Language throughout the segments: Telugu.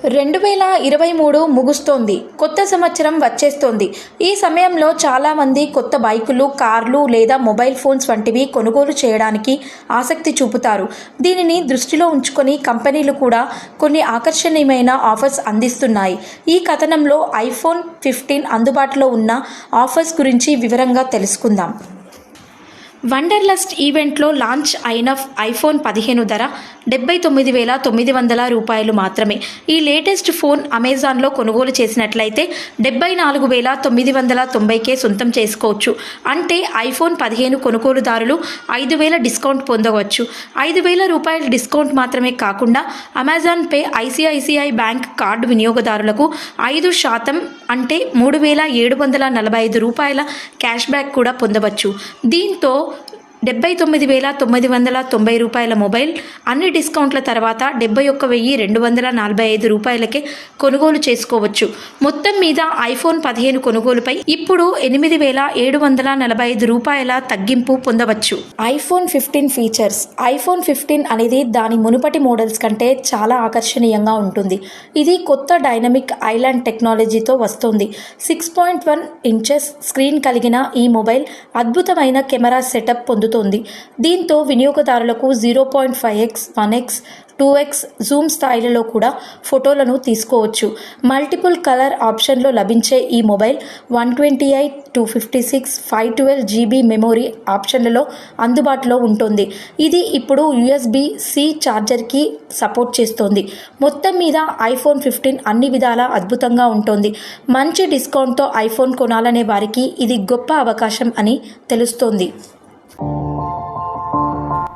2023 ముగుస్తోంది. కొత్త సంవత్సరం వచ్చేస్తోంది. ఈ సమయంలో చాలామంది కొత్త బైకులు, కార్లు లేదా మొబైల్ ఫోన్స్ వంటివి కొనుగోలు చేయడానికి ఆసక్తి చూపుతారు. దీనిని దృష్టిలో ఉంచుకొని కంపెనీలు కూడా కొన్ని ఆకర్షణీయమైన ఆఫర్స్ అందిస్తున్నాయి. ఈ కథనంలో ఐఫోన్ 15 అందుబాటులో ఉన్న ఆఫర్స్ గురించి వివరంగా తెలుసుకుందాం. వండర్లస్ట్ ఈవెంట్లో లాంచ్ అయిన ఐఫోన్ 15 ధర $79,900 మాత్రమే. ఈ లేటెస్ట్ ఫోన్ అమెజాన్లో కొనుగోలు చేసినట్లయితే $74,990కే సొంతం చేసుకోవచ్చు. అంటే ఐఫోన్ 15 కొనుగోలుదారులు $5,000 డిస్కౌంట్ పొందవచ్చు. $5,000 డిస్కౌంట్ మాత్రమే కాకుండా Amazon pay, ICICI bank card వినియోగదారులకు 5% అంటే $3,745 క్యాష్ బ్యాక్ కూడా పొందవచ్చు. దీంతో $79,990 మొబైల్ అన్ని డిస్కౌంట్ల తర్వాత $71,245కే కొనుగోలు చేసుకోవచ్చు. మొత్తం మీద ఐఫోన్ 15 కొనుగోలుపై ఇప్పుడు $8,745 తగ్గింపు పొందవచ్చు. IPhone 15 features. ఐఫోన్ 15 అనేది దాని మునుపటి మోడల్స్ కంటే చాలా ఆకర్షణీయంగా ఉంటుంది. ఇది కొత్త డైనమిక్ ఐలాండ్ టెక్నాలజీతో వస్తుంది. 6.1 ఇంచెస్ స్క్రీన్ కలిగిన ఈ మొబైల్ అద్భుతమైన కెమెరా సెటప్ పొందుతుంది. దీంతో వినియోగదారులకు 0.5x, 1x, 2x జూమ్ స్థాయిలలో కూడా ఫోటోలను తీసుకోవచ్చు. మల్టిపుల్ కలర్ ఆప్షన్లో లభించే ఈ మొబైల్ 128, 256, 512GB మెమొరీ ఆప్షన్లలో అందుబాటులో ఉంటుంది. ఇది ఇప్పుడు USB-C ఛార్జర్కి సపోర్ట్ చేస్తోంది. మొత్తం మీద ఐఫోన్ 15 అన్ని విధాలా అద్భుతంగా ఉంటుంది. మంచి డిస్కౌంట్తో ఐఫోన్ కొనాలనే వారికి ఇది గొప్ప అవకాశం అని తెలుస్తోంది.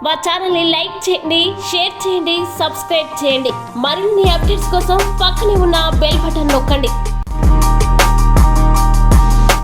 మా ఛానల్ని లైక్ చేయండి, షేర్ చేయండి, సబ్స్క్రైబ్ చేయండి. మరిన్ని అప్డేట్స్ కోసం పక్కనే ఉన్న బెల్ బటన్ నొక్కండి.